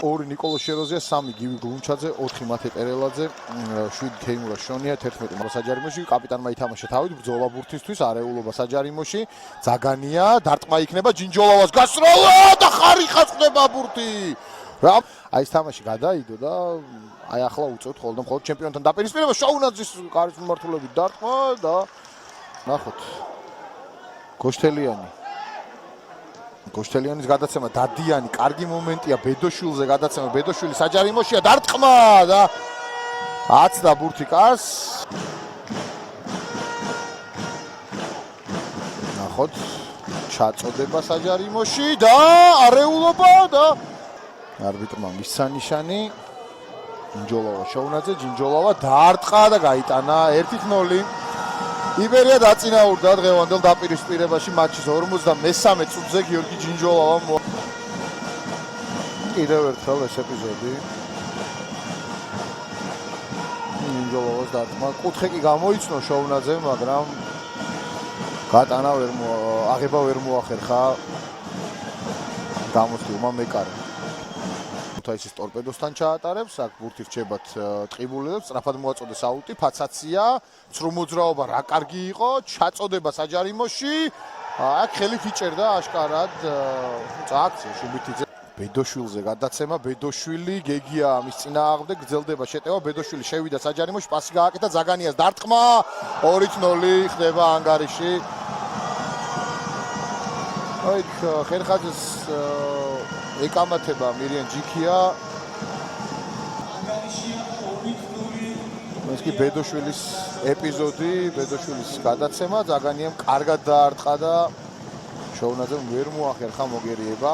2 ნიკოლოს შეროზია, 3 გივი გლუნჩაძე, 4 მათე ტერელაძე, 7 თეიმურა შონია, 11 საჯარიმოში, კაპიტანმა ითამაშა თავით ბრძოლა ბურთისთვის, არეულობა საჯარიმოში, ძაგანია, დარტყმა იქნება ჯინჯოლავას გასროლა და ხარიხას ხდება ბურთი. აი ეს თამაში გადაიდო და აი ახლა უწევთ მხოლოდ ჩემპიონთან დაპირისპირება, შოუნაძის კარის მიმართულებით დარტყმა და ნახოთ. გოშთელიანის გადაცემა დადიანი, კარგი მომენტია ბედოშვილზე გადაცემა, ბედოშვილი საჯარიმოშია, დარტყმა და აცდა ბურთი კარს. ნახოთ, ჩაწოდება საჯარიმოში და არეულობა და არბიტრმა მისცა ნიშანი. ჯინჯოლავა შოუნაძე, ჯინჯოლავა დაარტყა და გაიტანა 1-0. იბერია დაწინაურდა დღევანდელ დაპირისპირებაში მატჩის 53 წუთზე გიორგი ჯინჯოლავამ. კიდევ ერთხელ ეს ეპიზოდი. ჯინჯოლავას დარტყმა. კუთხე კი გამოიცნო შოუნაძემ, მაგრამ გატანა აღება ვერ მოახერხა გამოსtildeმა მეკარე. ქუთაისის ტორპედოსთან ჩაატარებს, აქ ბურთი რჩებათ ტყიბულებს, სწრაფად მოაწოდეს აუტი, ფაცაცია, ცრუ მოძრაობა რა კარგი იყო, ჩაწოდება საჯარიმოში. აქ ხელი ფიჭერდა აშკარად წააქცია შუბითიძე. ბედოშვილზე გადაცემა, ბედოშვილი, გეგია ამის წინააღმდეგ გრძელდება შეტევა, ბედოშვილი შევიდა საჯარიმოში, პასი გააკეთა ძაგანიას, დარტყმა 2-0 ხდება ანგარიში. აი ხერხაძეს ეკამათება მირიან ჯიქია. ეს კი ბედოშვილის ეპიზოდი, ბედოშვილის გადაცემა, ძაგანიამ კარგად დაარტყა და შოუნაძემ ვერ მოახერხა მოგერიება.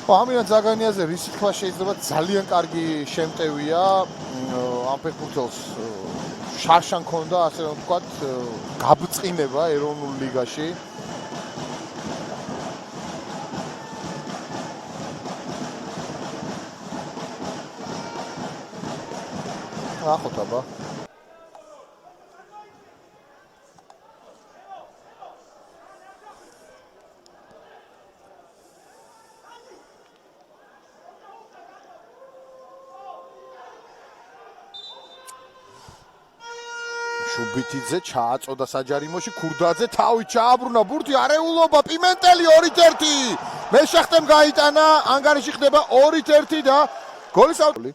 ამირან ძაგანიაზე რის თქვა შეიძლება ძალიან კარგი შემტევია. ამ ფეხბურთელს შარშან ქონდა, ასე რომ ვთქვათ, გაბწყინება ეროვნულ ლიგაში. ნახოთ აბა. შუბითიძე ჩააწოდა საჯარიმოში, ქურდაძე თავით ჩააბრუნა ბურთი, არეულობა, პიმენტელი 2-1. მეშახტემ გაიტანა, ანგარიში ხდება 2-1 და გოლის ავტორი.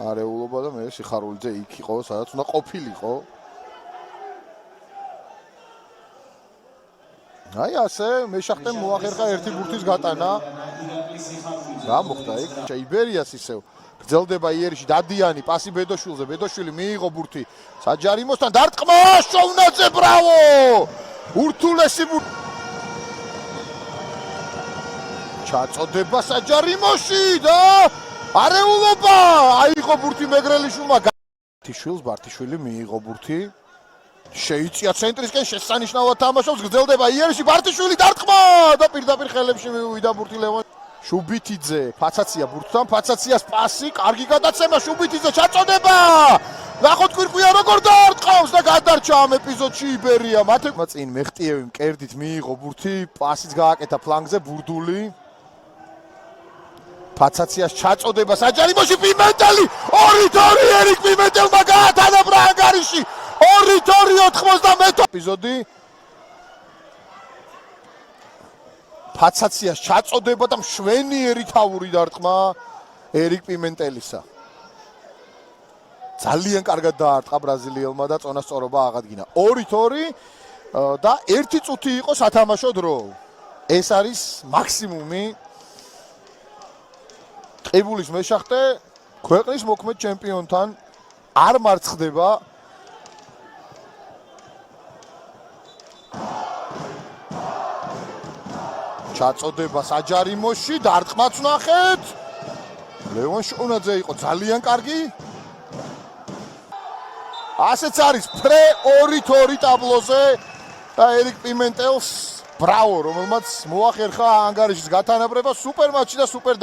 არეულობა და მე სიხარულიძე იქ იყო, სადაც უნდა ყოფილიყო. აი ასე მეშახტემ მოახერხა ერთი ბურთის გატანა. რა მოხდა იქ? იბერიას ისევ გრძელდება იერიში, დადიანი პასი ბედოშვილზე, ბედოშვილი მიიღო ბურთი საჯარიმოსთან, დარტყმა შოუნაძე, ბრავო! ურთულესი ბურთი. ჩაწოდება საჯარიმოში და არეულობა! აიღო ბურთი მეგრელიშვილმა. თიშვილს ბარტიშვილი მიიღო ბურთი. შეიწია ცენტრისკენ, შესანიშნავად თამაშობს, გრძელდება იერიში, ბარტიშვილი დარტყმა და პირდაპირ ხელებში მივიდა ბურთი ლევონ. შუბითიძე, ფაცაცია ბურთთან, ფაცაციას პასი, კარგი გადაცემა, შუბითიძე ჩაწოდება! ნახოთ კვირკვია როგორ დაარტყავს და გადარჩა ამ ეპიზოდში იბერია. მათე წინ მეხტიევი მკერდით მიიღო ბურთი, პასიც გააკეთა ფლანგზე, ბურდული. ფაცაციას ჩაწოდება საჯარიმოში, პიმენტელი 2-2 ერიკ პიმენტელმა გაათანა ანგარიში 2-2 91 ეპიზოდი. ფაცაციას ჩაწოდება და მშვენიერი თავური დარტყმა ერიკ პიმენტელისა. ძალიან კარგად დაარტყა ბრაზილიელმა და წონასწორობა აღადგინა. 2-2 და 1 წუთი იყო სათამაშო დრო. ეს არის მაქსიმუმი. ყიბულის მეშახტე ქვეყნის მოქმედ ჩემპიონთან არ მარცხდება. ჩაწოდება საჯარიმოში, დარტყმაც ნახეთ. ლევონ შოუნაძე იყო ძალიან კარგი. ასეც არის ფრე 2-2 ტაბლოზე და ერიკ პიმენტელს ბრავო, რომელმაც მოახერხა ანგარიშის გათანაბრება, სუპერ მატჩი და სუპერ